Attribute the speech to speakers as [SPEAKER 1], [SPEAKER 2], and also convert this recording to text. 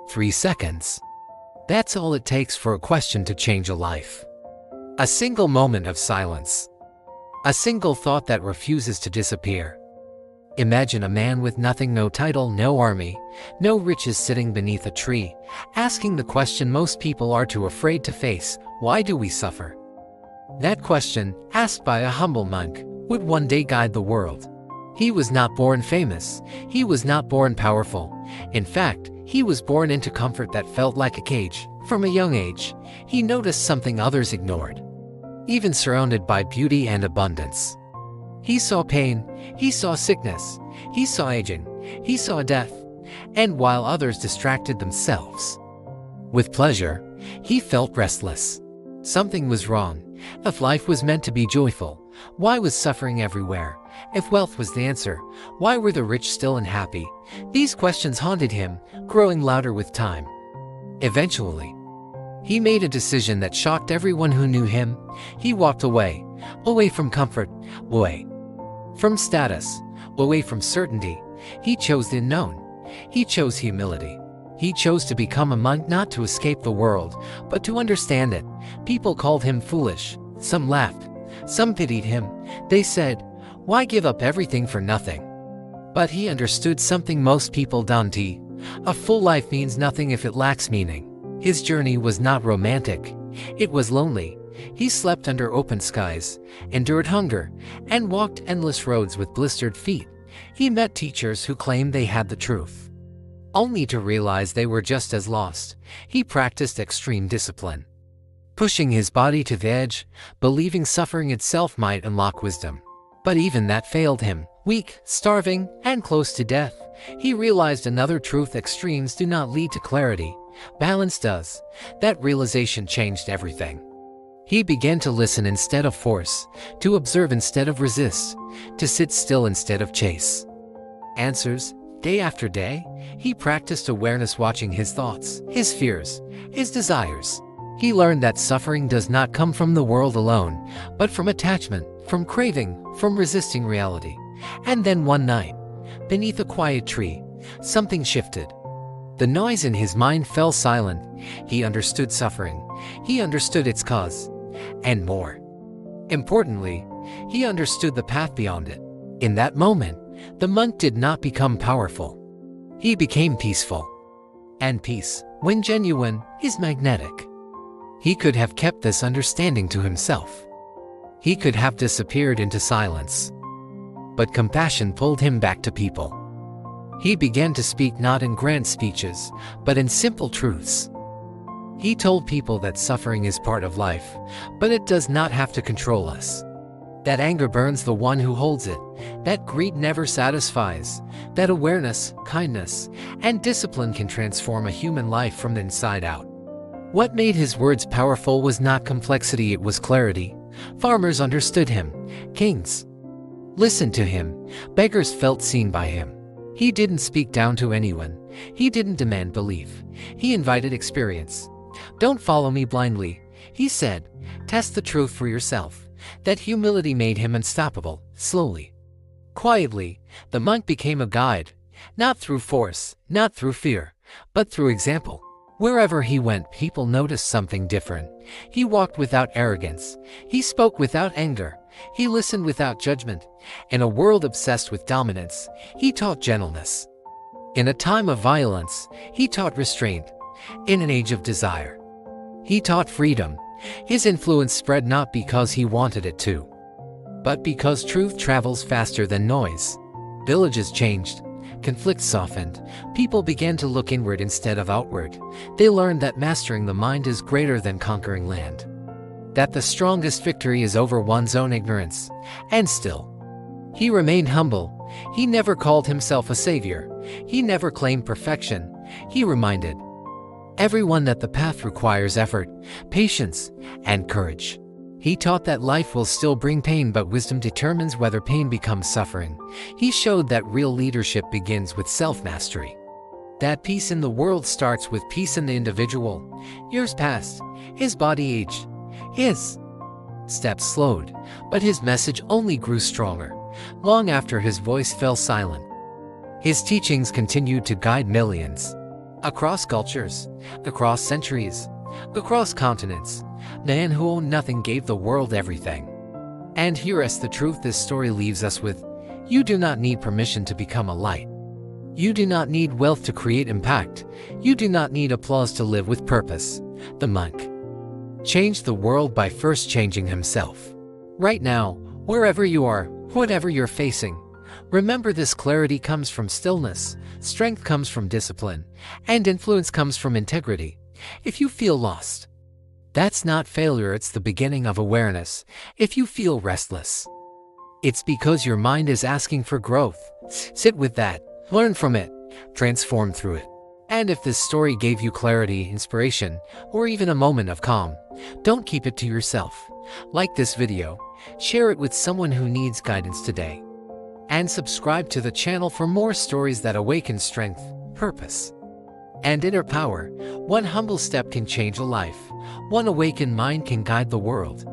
[SPEAKER 1] 3 seconds. That's all it takes for a question to change a life. A single moment of silence. A single thought that refuses to disappear. Imagine a man with nothing, no title, no army, no riches, sitting beneath a tree, asking the question most people are too afraid to face: why do we suffer? That question, asked by a humble monk, would one day guide the world. He was not born famous. He was not born powerful. In fact, he was born into comfort that felt like a cage. From a young age, he noticed something others ignored. Even surrounded by beauty and abundance, he saw pain, he saw sickness, he saw aging, he saw death, and while others distracted themselves with pleasure, he felt restless. Something was wrong. If life was meant to be joyful, why was suffering everywhere? If wealth was the answer, why were the rich still unhappy? These questions haunted him, growing louder with time. Eventually, he made a decision that shocked everyone who knew him. He walked away from comfort, away from status, away from certainty. He chose the unknown. He chose humility. He chose to become a monk, not to escape the world, but to understand it. People called him foolish. Some laughed. Some pitied him. They said, "Why give up everything for nothing?" But he understood something most people don't. A full life means nothing if it lacks meaning. His journey was not romantic. It was lonely. He slept under open skies, endured hunger, and walked endless roads with blistered feet. He met teachers who claimed they had the truth, only to realize they were just as lost. He practiced extreme discipline, pushing his body to the edge, believing suffering itself might unlock wisdom. But even that failed him. Weak, starving, and close to death, he realized another truth: extremes do not lead to clarity. Balance does. That realization changed everything. He began to listen instead of force, to observe instead of resist, to sit still instead of chase answers. Day after day, he practiced awareness, watching his thoughts, his fears, his desires. He learned that suffering does not come from the world alone, but from attachment, from craving, from resisting reality. And then one night, beneath a quiet tree, something shifted. The noise in his mind fell silent. He understood suffering. He understood its cause. And more importantly, he understood the path beyond it. In that moment, the monk did not become powerful. He became peaceful. And peace, when genuine, is magnetic. He could have kept this understanding to himself. He could have disappeared into silence. But compassion pulled him back to people. He began to speak not in grand speeches, but in simple truths. He told people that suffering is part of life, but it does not have to control us. That anger burns the one who holds it, that greed never satisfies, that awareness, kindness, and discipline can transform a human life from the inside out. What made his words powerful was not complexity, it was clarity. Farmers understood him. Kings listened to him. Beggars felt seen by him. He didn't speak down to anyone. He didn't demand belief. He invited experience. "Don't follow me blindly," he said. "Test the truth for yourself." That humility made him unstoppable. Slowly, quietly, the monk became a guide, not through force, not through fear, but through example. Wherever he went, people noticed something different. He walked without arrogance. He spoke without anger. He listened without judgment. In a world obsessed with dominance, he taught gentleness. In a time of violence, he taught restraint. In an age of desire, he taught freedom. His influence spread not because he wanted it to, but because truth travels faster than noise. Villages changed. Conflicts softened. People began to look inward instead of outward. They learned that mastering the mind is greater than conquering land. That the strongest victory is over one's own ignorance. And still, he remained humble. He never called himself a savior. He never claimed perfection. He reminded everyone that the path requires effort, patience, and courage. He taught that life will still bring pain, but wisdom determines whether pain becomes suffering. He showed that real leadership begins with self-mastery. That peace in the world starts with peace in the individual. Years passed. His body aged. His steps slowed, but his message only grew stronger. Long after his voice fell silent, his teachings continued to guide millions. Across cultures, across centuries, across continents, man who owned nothing gave the world everything. And here is the truth this story leaves us with: you do not need permission to become a light. You do not need wealth to create impact. You do not need applause to live with purpose. The monk changed the world by first changing himself. Right now, wherever you are, whatever you're facing, remember this: clarity comes from stillness, strength comes from discipline, and influence comes from integrity. If you feel lost, that's not failure, it's the beginning of awareness. If you feel restless, it's because your mind is asking for growth. Sit with that, learn from it, transform through it. And if this story gave you clarity, inspiration, or even a moment of calm, don't keep it to yourself. Like this video, share it with someone who needs guidance today, and subscribe to the channel for more stories that awaken strength, purpose, and inner power. One humble step can change a life. One awakened mind can guide the world.